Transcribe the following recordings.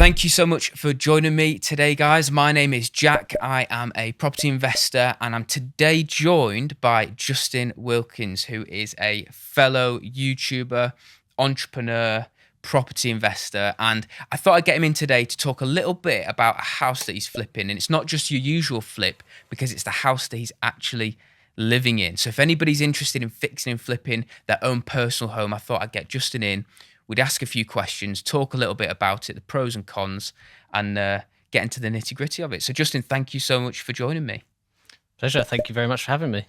Thank you so much for joining me today, guys. My name is Jack. I am a property investor, and I'm today joined by Justin Wilkins, who is a fellow YouTuber, entrepreneur, property investor. And I thought I'd get him in today to talk a little bit about a house that he's flipping. And it's not just your usual flip, because it's the house that he's actually living in. So if anybody's interested in fixing and flipping their own personal home, I thought I'd get Justin in. We'd ask a few questions, talk a little bit about it, the pros and cons, and get into the nitty-gritty of it. So, Justin, thank you so much for joining me. Pleasure. Thank you very much for having me.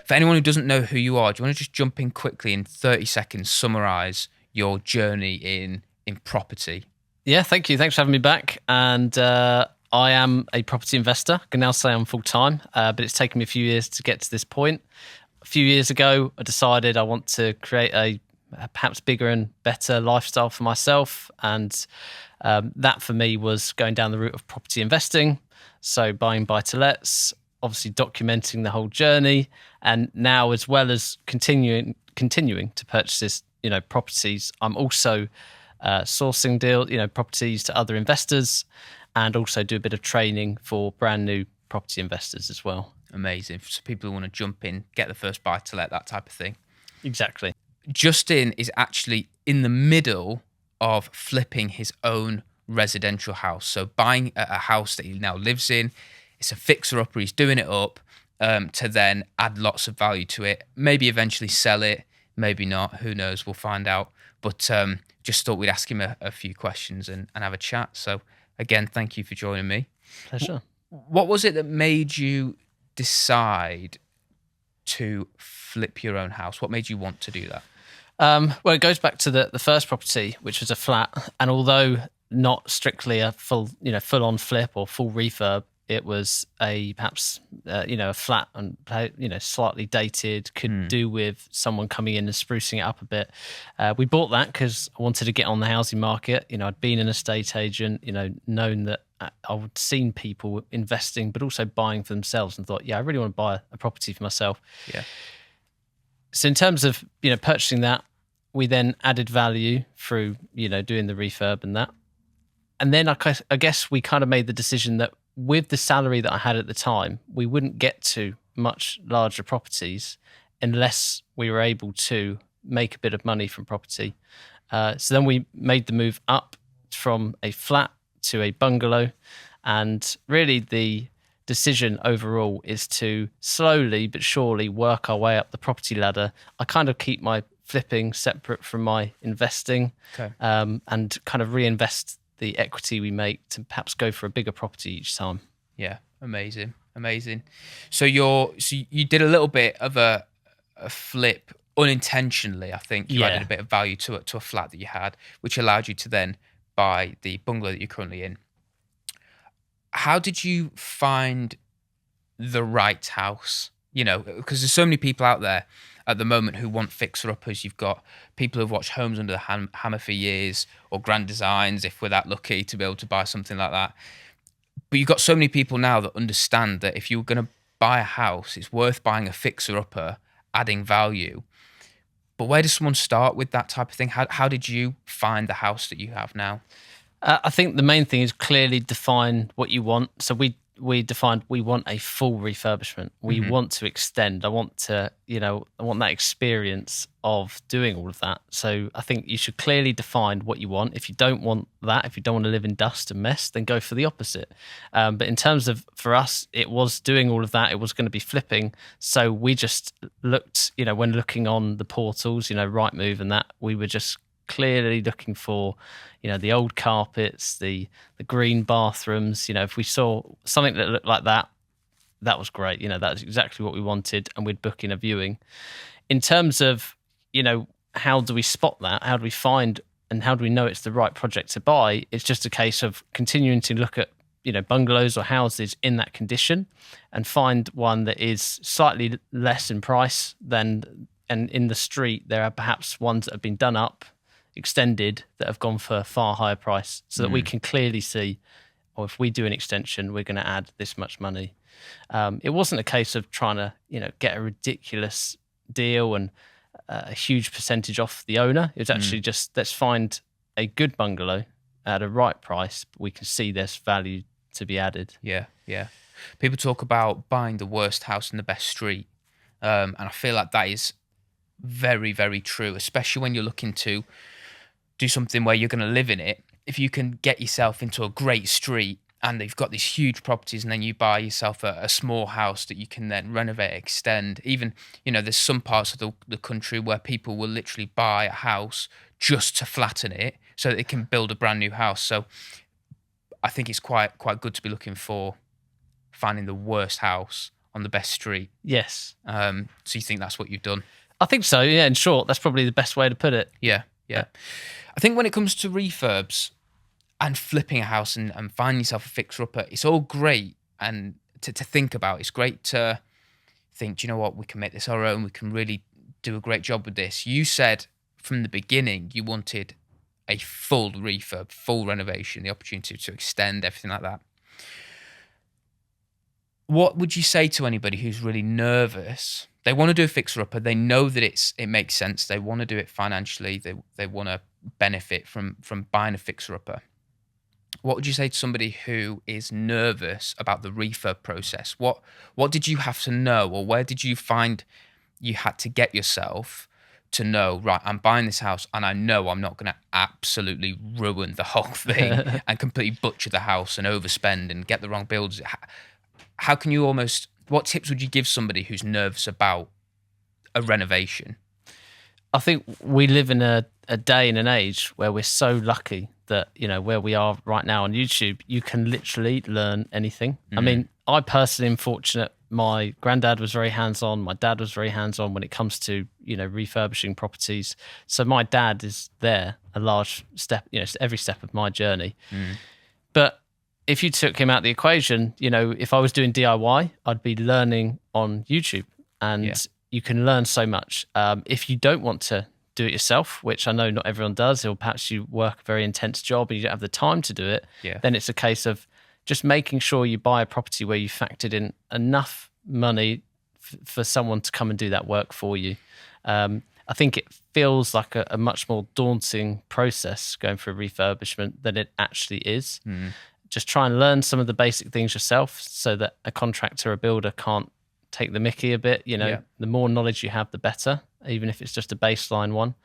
For anyone who doesn't know who you are, do you want to just jump in quickly in 30 seconds, summarise your journey in property? Yeah, thank you. Thanks for having me back. And I am a property investor. I can now say I'm full-time, but it's taken me a few years to get to this point. A few years ago, I decided I want to create a perhaps bigger and better lifestyle for myself, and that for me was going down the route of property investing, so buying buy-to-lets, obviously documenting the whole journey, and now, as well as continuing to purchase properties, I'm also sourcing properties to other investors, and also do a bit of training for brand new property investors as well. Amazing. So people who want to jump in, get the first buy-to-let, that type of thing. Exactly. Justin is actually in the middle of flipping his own residential house. So buying a house that he now lives in, it's a fixer-upper, he's doing it up to then add lots of value to it, maybe eventually sell it, maybe not, who knows, we'll find out. But just thought we'd ask him a few questions and have a chat. So again, thank you for joining me. Pleasure. What was it that made you decide to flip your own house? What made you want to do that? Well, it goes back to the first property, which was a flat, and although not strictly a full-on flip or full refurb, it was a flat and slightly dated, could do with someone coming in and sprucing it up a bit. We bought that because I wanted to get on the housing market. I'd been an estate agent, known that I'd seen people investing, but also buying for themselves, and thought, yeah, I really want to buy a property for myself. Yeah. So in terms of purchasing that, we then added value through doing the refurb and that, and then I guess we kind of made the decision that with the salary that I had at the time, we wouldn't get to much larger properties unless we were able to make a bit of money from property. So then we made the move up from a flat to a bungalow, and really the decision overall is to slowly but surely work our way up the property ladder. I kind of keep my flipping separate from my investing, okay. And kind of reinvest the equity we make to perhaps go for a bigger property each time. Yeah, amazing. So you did a little bit of a flip unintentionally. I think you added a bit of value to a flat that you had, which allowed you to then buy the bungalow that you're currently in. How did you find the right house? Because there's so many people out there at the moment who want fixer-uppers. You've got people who've watched Homes Under the Hammer for years, or Grand Designs, if we're that lucky to be able to buy something like that. But you've got so many people now that understand that if you're going to buy a house, it's worth buying a fixer-upper, adding value. But where does someone start with that type of thing? How did you find the house that you have now? I think the main thing is clearly define what you want. So we defined we want a full refurbishment. We want to extend. I want that experience of doing all of that. So I think you should clearly define what you want. If you don't want that, if you don't want to live in dust and mess, then go for the opposite. But in terms of, for us, it was doing all of that. It was going to be flipping. So we just looked, when looking on the portals, Rightmove and that, we were just clearly looking for, the old carpets, the green bathrooms. If we saw something that looked like that, that was great. That's exactly what we wanted, and we'd book in a viewing. In terms of, how do we spot that? How do we find and how do we know it's the right project to buy? It's just a case of continuing to look at, bungalows or houses in that condition, and find one that is slightly less in price than, and in the street there are perhaps ones that have been done up, extended, that have gone for a far higher price, so that we can clearly see, if we do an extension, we're going to add this much money. It wasn't a case of trying to, get a ridiculous deal and a huge percentage off the owner. It was actually just, let's find a good bungalow at a right price, we can see there's value to be added. Yeah, yeah. People talk about buying the worst house in the best street. And I feel like that is very, very true, especially when you're looking to do something where you're going to live in it. If you can get yourself into a great street and they've got these huge properties, and then you buy yourself a small house that you can then renovate, extend. Even, there's some parts of the country where people will literally buy a house just to flatten it so that they can build a brand new house. So I think it's quite good to be looking for finding the worst house on the best street. Yes. So you think that's what you've done? I think so, yeah. In short, that's probably the best way to put it. Yeah. I think when it comes to refurbs and flipping a house and finding yourself a fixer-upper, it's all great and to think about. It's great to think, do you know what, we can make this our own. We can really do a great job with this. You said from the beginning you wanted a full refurb, full renovation, the opportunity to extend, everything like that. What would you say to anybody who's really nervous? They want to do a fixer-upper. They know that it makes sense. They want to do it financially. They want to benefit from buying a fixer-upper. What would you say to somebody who is nervous about the refurb process? What did you have to know, or where did you find you had to get yourself to know, right, I'm buying this house and I know I'm not going to absolutely ruin the whole thing and completely butcher the house and overspend and get the wrong builders? How can you what tips would you give somebody who's nervous about a renovation? I think we live in a day and an age where we're so lucky that, where we are right now on YouTube, you can literally learn anything. I mean, I personally am fortunate. My granddad was very hands-on. My dad was very hands-on when it comes to, refurbishing properties. So my dad is there a large step, every step of my journey. But if you took him out of the equation, if I was doing DIY, I'd be learning on YouTube, and you can learn so much. If you don't want to do it yourself, which I know not everyone does, or perhaps you work a very intense job and you don't have the time to do it, then it's a case of just making sure you buy a property where you factored in enough money for someone to come and do that work for you. I think it feels like a much more daunting process going for a refurbishment than it actually is. Just try and learn some of the basic things yourself so that a contractor or builder can't take the mickey a bit. The more knowledge you have, the better, even if it's just a baseline one.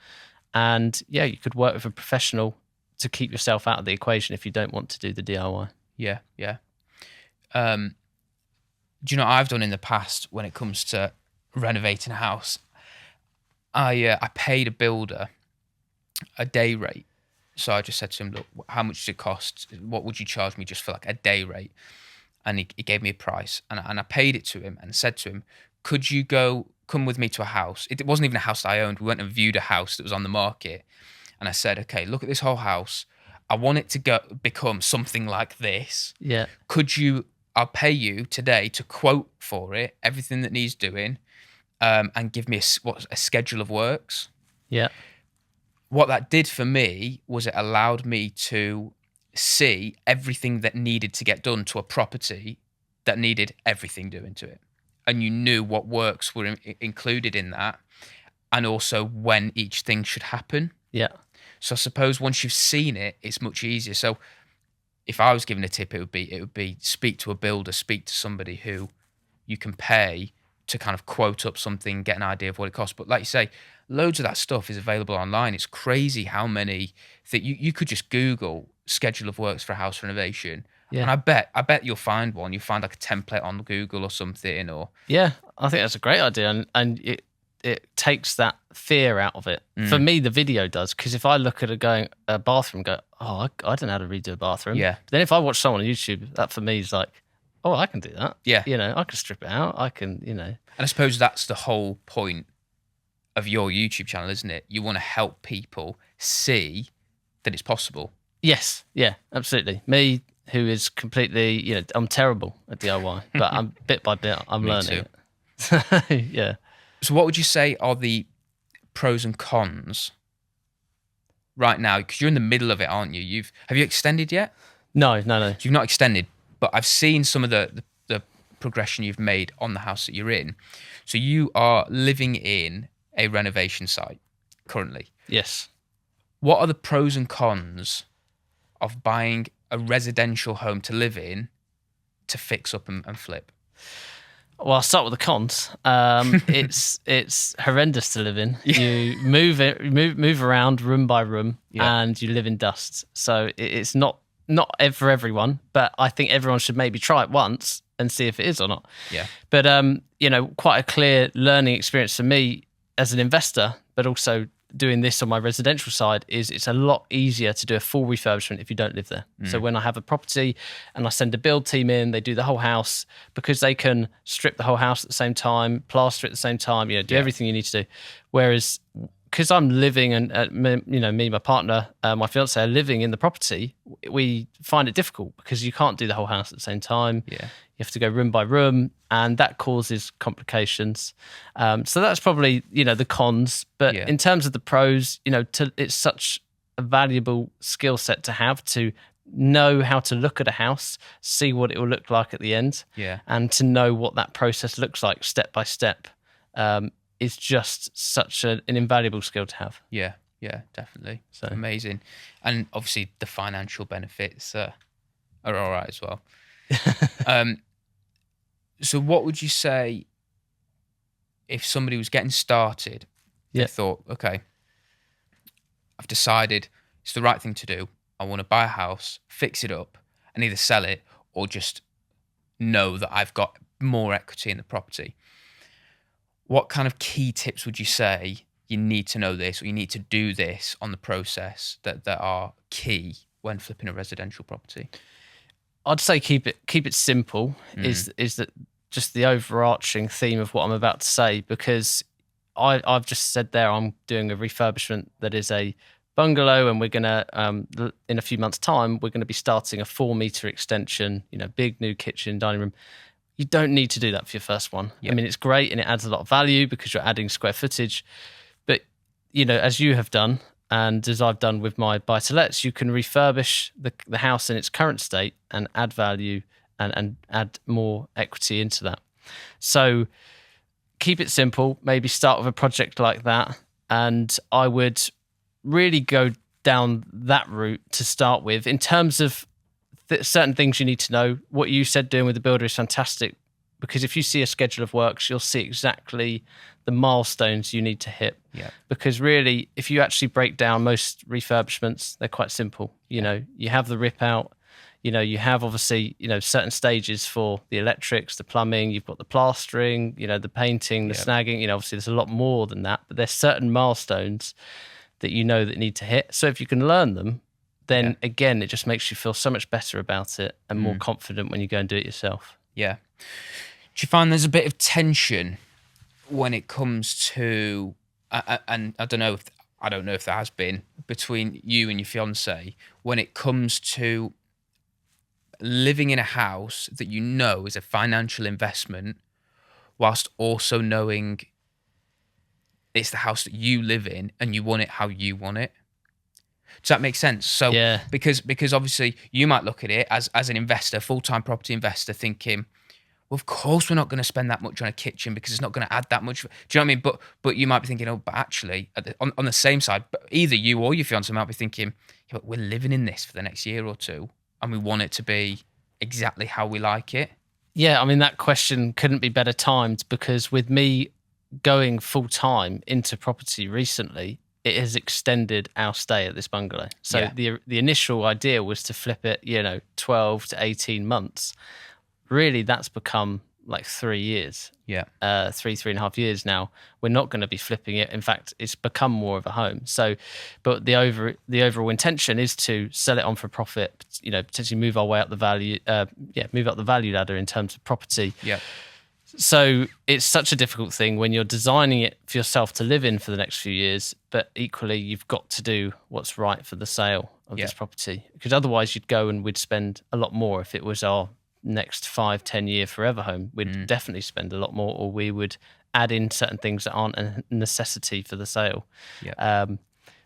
And you could work with a professional to keep yourself out of the equation if you don't want to do the DIY. Yeah. Do you know what I've done in the past when it comes to renovating a house? I paid a builder a day rate. So I just said to him, look, how much does it cost? What would you charge me just for like a day rate? And he gave me a price, and I paid it to him and said to him, could you come with me to a house? It wasn't even a house that I owned. We went and viewed a house that was on the market. And I said, okay, look at this whole house. I want it to become something like this. Yeah. I'll pay you today to quote for it, everything that needs doing, and give me a schedule of works. Yeah. What that did for me was it allowed me to see everything that needed to get done to a property that needed everything doing to it. And you knew what works were included in that, and also when each thing should happen. Yeah. So I suppose once you've seen it, it's much easier. So if I was given a tip, it would be speak to a builder, speak to somebody who you can pay to kind of quote up something, get an idea of what it costs. But like you say, loads of that stuff is available online. It's crazy how many that you could just Google schedule of works for a house renovation. Yeah. And I bet you'll find one. You'll find like a template on Google or something. Or I think that's a great idea, and it takes that fear out of it. For me, the video does, because if I look at a bathroom, and go, oh, I don't know how to redo a bathroom. Yeah. But then if I watch someone on YouTube, that for me is like, oh, I can do that. Yeah. I can strip it out. I can, And I suppose that's the whole point of your YouTube channel, isn't it? You want to help people see that it's possible. Yes. Yeah, absolutely. Me, who is completely, I'm terrible at DIY, but I'm bit by bit, I'm learning it. Yeah. So what would you say are the pros and cons right now? Because you're in the middle of it, aren't you? Have you extended yet? No. So you've not extended, but I've seen some of the progression you've made on the house that you're in. So you are living in a renovation site currently. Yes. What are the pros and cons of buying a residential home to live in to fix up and flip? Well, I'll start with the cons. It's horrendous to live in. Yeah. You move around room by room, and you live in dust. So it's not for everyone, but I think everyone should maybe try it once and see if it is or not. Yeah. But quite a clear learning experience for me as an investor, but also doing this on my residential side, is it's a lot easier to do a full refurbishment if you don't live there. So when I have a property and I send a build team in, they do the whole house, because they can strip the whole house at the same time, plaster it at the same time, do everything you need to do. Whereas because I'm living and me, my partner, my fiance are living in the property, we find it difficult because you can't do the whole house at the same time. Yeah. You have to go room by room, and that causes complications. So that's probably, the cons. But in terms of the pros, it's such a valuable skill set to have, to know how to look at a house, see what it will look like at the end, and to know what that process looks like step by step. Is just such an invaluable skill to have. Yeah, definitely. So amazing. And obviously the financial benefits are all right as well. So what would you say if somebody was getting started, they thought, okay, I've decided it's the right thing to do. I want to buy a house, fix it up, and either sell it or just know that I've got more equity in the property. What kind of key tips would you say you need to know this, or you need to do this on the process that are key when flipping a residential property? I'd say keep it simple. Is that just the overarching theme of what I'm about to say? Because I've just said there, I'm doing a refurbishment that is a bungalow, and we're gonna in a few months' time we're gonna be starting a 4-meter extension. Big new kitchen, dining room. You don't need to do that for your first one. Yep. I mean, it's great and it adds a lot of value because you're adding square footage. But, as you have done, and as I've done with my buy-to-lets, you can refurbish the house in its current state and add value and add more equity into that. So keep it simple. Maybe start with a project like that. And I would really go down that route to start with. In terms of certain things you need to know, what you said doing with the builder is fantastic, because if you see a schedule of works, you'll see exactly the milestones you need to hit. Yeah. Because really, if you actually break down most refurbishments, they're quite simple. You have the rip out, you have obviously, certain stages for the electrics, the plumbing, you've got the plastering, the painting, the snagging, obviously there's a lot more than that, but there's certain milestones that that need to hit. So if you can learn them, then again, it just makes you feel so much better about it and more confident when you go and do it yourself. Yeah. Do you find there's a bit of tension when it comes to, and I don't know if there has been, between you and your fiance, when it comes to living in a house that is a financial investment, whilst also knowing it's the house that you live in and you want it how you want it? Does that make sense? So, because obviously you might look at it as an investor, full-time property investor, thinking, well, of course we're not going to spend that much on a kitchen because it's not going to add that much. Do you know what I mean? But you might be thinking, but actually, on the same side, either you or your fiance might be thinking, but we're living in this for the next year or two, and we want it to be exactly how we like it. Yeah, I mean, that question couldn't be better timed, because with me going full-time into property recently, it has extended our stay at this bungalow. So the initial idea was to flip it, 12 to 18 months. Really, that's become like 3 years. Yeah. 3.5 years now. We're not going to be flipping it. In fact, it's become more of a home. So, but the overall intention is to sell it on for profit, potentially move our way up the value, move up the value ladder in terms of property. Yeah. So it's such a difficult thing when you're designing it for yourself to live in for the next few years, but equally you've got to do what's right for the sale of this property, because otherwise you'd go and we'd spend a lot more. If it was our next 5-10 year forever home, we'd definitely spend a lot more, or we would add in certain things that aren't a necessity for the sale.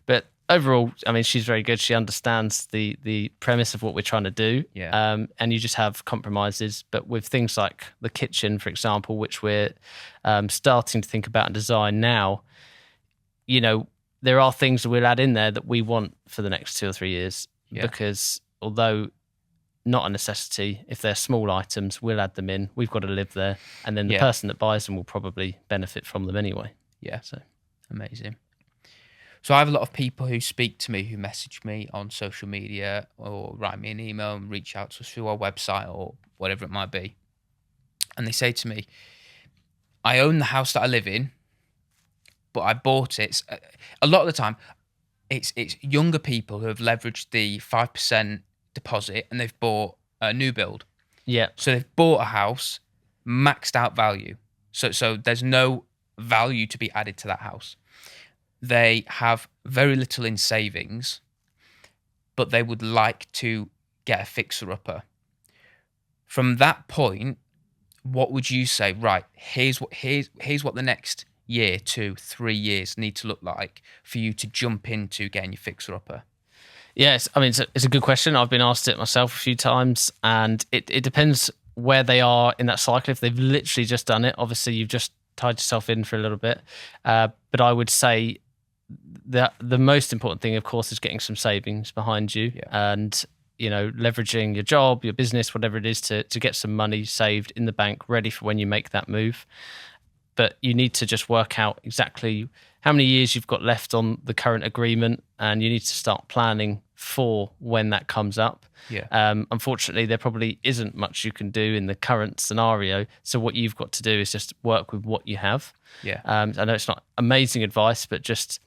But overall, I mean, she's very good. She understands the premise of what we're trying to do. And you just have compromises. But with things like the kitchen, for example, which we're starting to think about and design now, there are things that we'll add in there that we want for the next 2 or 3 years. because although not a necessity, if they're small items, we'll add them in. We've got to live there, and then the person that buys them will probably benefit from them anyway. Yeah, so amazing. So I have a lot of people who speak to me, who message me on social media or write me an email and reach out to us through our website or whatever it might be. And they say to me, I own the house that I live in, but I bought it. A lot of the time, it's younger people who have leveraged the 5% deposit and they've bought a new build. Yeah. So they've bought a house, maxed out value. So there's no value to be added to that house. They have very little in savings, but they would like to get a fixer-upper. From that point, what would you say? Right, here's what the next year, 2, 3 years need to look like for you to jump into getting your fixer-upper. Yes, I mean it's a good question. I've been asked it myself a few times, and it depends where they are in that cycle. If they've literally just done it, obviously you've just tied yourself in for a little bit. But I would say that the most important thing, of course, is getting some savings behind you, and leveraging your job, your business, whatever it is, to get some money saved in the bank, ready for when you make that move. But you need to just work out exactly how many years you've got left on the current agreement, and you need to start planning for when that comes up. Unfortunately, there probably isn't much you can do in the current scenario. So what you've got to do is just work with what you have. I know it's not amazing advice, but just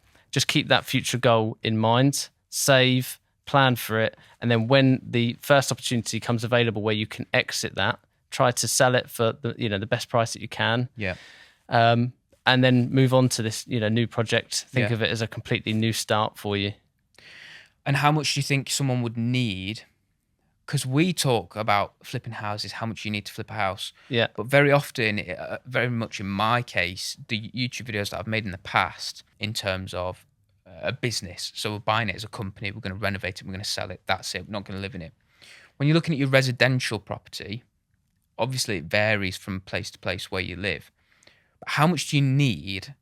keep that future goal in mind, save, plan for it, and then when the first opportunity comes available where you can exit that, try to sell it for the best price that you can. And then move on to this new project. Think of it as a completely new start for you. And how much do you think someone would need? Because we talk about flipping houses, how much you need to flip a house. But very often, very much in my case, the YouTube videos that I've made in the past in terms of a business. So we're buying it as a company, we're going to renovate it, we're going to sell it, that's it, we're not going to live in it. When you're looking at your residential property, obviously it varies from place to place where you live. But how much do you need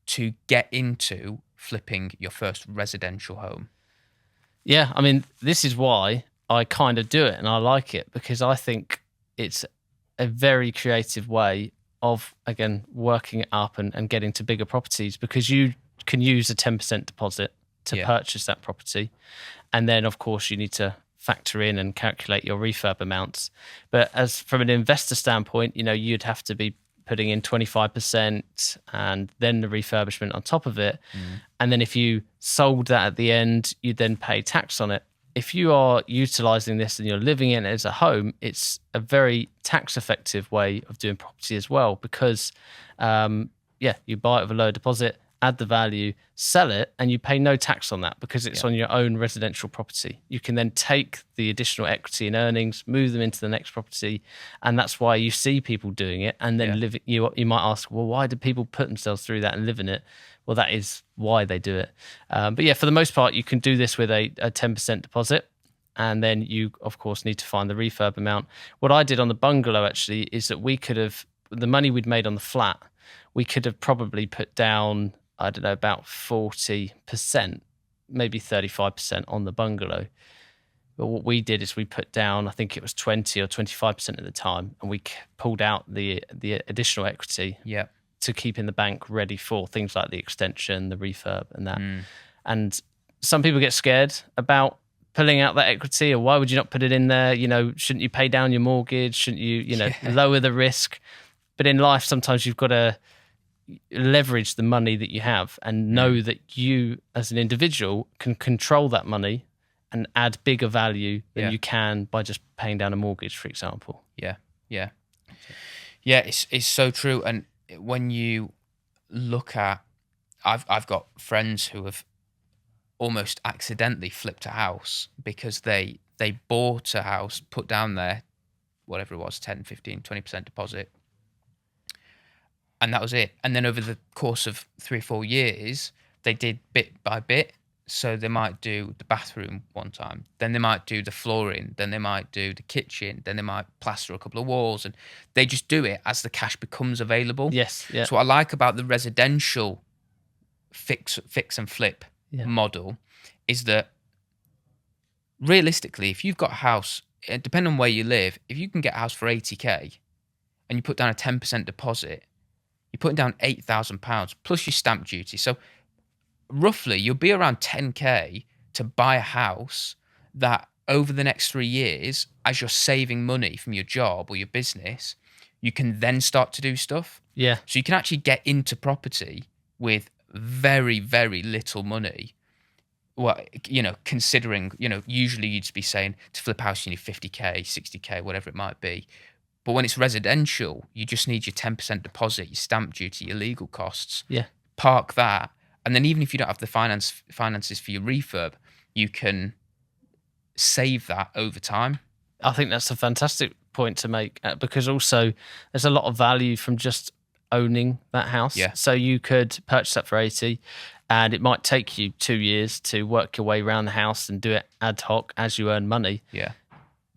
to get into flipping your first residential home? Yeah, I mean, this is why I kind of do it and I like it, because I think it's a very creative way of, again, working it up and getting to bigger properties, because you can use a 10% deposit to purchase that property. And then, of course, you need to factor in and calculate your refurb amounts. But as from an investor standpoint, you'd have to be putting in 25% and then the refurbishment on top of it. And then if you sold that at the end, you'd then pay tax on it. If you are utilizing this and you're living in it as a home, it's a very tax effective way of doing property as well, because you buy it with a low deposit, add the value, sell it, and you pay no tax on that because it's on your own residential property. You can then take the additional equity and earnings, move them into the next property, and that's why you see people doing it and then live it. You might ask, well, why do people put themselves through that and live in it? Well, that is why they do it. But for the most part, you can do this with a 10% deposit, and then you, of course, need to find the refurb amount. What I did on the bungalow, actually, is that we could have, the money we'd made on the flat, we could have probably put down, I don't know, about 40%, maybe 35% on the bungalow. But what we did is we put down, I think it was 20 or 25% at the time, and we pulled out the additional equity to keep in the bank ready for things like the extension, the refurb and that. And some people get scared about pulling out that equity, or why would you not put it in there? Shouldn't you pay down your mortgage? Shouldn't you, lower the risk? But in life, sometimes you've got to leverage the money that you have and know that you as an individual can control that money and add bigger value than you can by just paying down a mortgage, for example. It's so true. And when you look at, I've got friends who have almost accidentally flipped a house because they bought a house, put down their whatever it was, 10, 15, 20% deposit, and that was it. And then over the course of 3 or 4 years, they did bit by bit. So they might do the bathroom one time, then they might do the flooring, then they might do the kitchen, then they might plaster a couple of walls, and they just do it as the cash becomes available. So what I like about the residential fix and flip model is that realistically, if you've got a house, depending on where you live, if you can get a house for 80k and you put down a 10% deposit, you're putting down £8,000 plus your stamp duty. So roughly, you'll be around 10k to buy a house that over the next 3 years, as you're saving money from your job or your business, you can then start to do stuff. Yeah. So you can actually get into property with very, very little money. Well, considering, usually you'd be saying to flip a house, you need 50k, 60k, whatever it might be. But when it's residential, you just need your 10% deposit, your stamp duty, your legal costs. Yeah. Park that. And then even if you don't have the finances for your refurb, you can save that over time. I think that's a fantastic point to make, because also there's a lot of value from just owning that house. Yeah. So you could purchase that for 80, and it might take you 2 years to work your way around the house and do it ad hoc as you earn money. Yeah.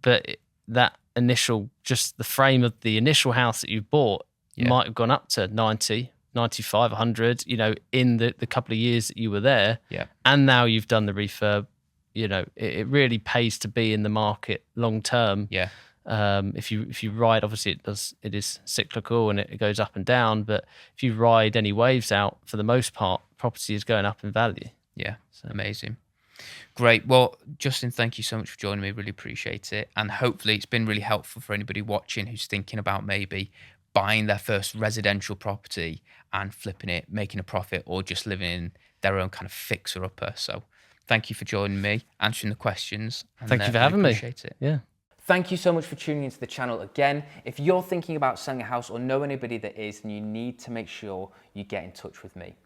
But that initial, just the frame of the initial house that you bought might have gone up to 90, 95, 100, in the couple of years that you were there. Yeah. And now you've done the refurb. It really pays to be in the market long term. Yeah. If you ride, obviously it is cyclical and it goes up and down, but if you ride any waves out, for the most part, property is going up in value. Yeah. So. Amazing. Great. Well, Justin, thank you so much for joining me. Really appreciate it. And hopefully it's been really helpful for anybody watching who's thinking about maybe buying their first residential property and flipping it, making a profit, or just living in their own kind of fixer-upper. So thank you for joining me, answering the questions. And, thank you for having me. Appreciate it. Yeah. Thank you so much for tuning into the channel again. If you're thinking about selling a house or know anybody that is, then you need to make sure you get in touch with me.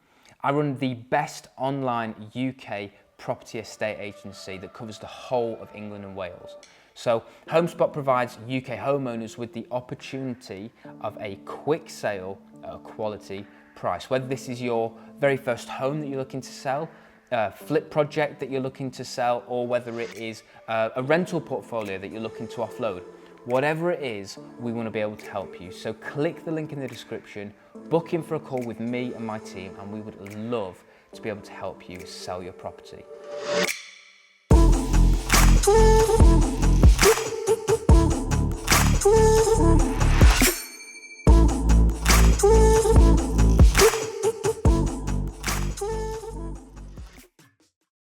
I run the best online UK property estate agency that covers the whole of England and Wales. So HomeSpot provides UK homeowners with the opportunity of a quick sale at a quality price. Whether this is your very first home that you're looking to sell, a flip project that you're looking to sell, or whether it is a rental portfolio that you're looking to offload. Whatever it is, we want to be able to help you. So click the link in the description, book in for a call with me and my team, and we would love to be able to help you sell your property.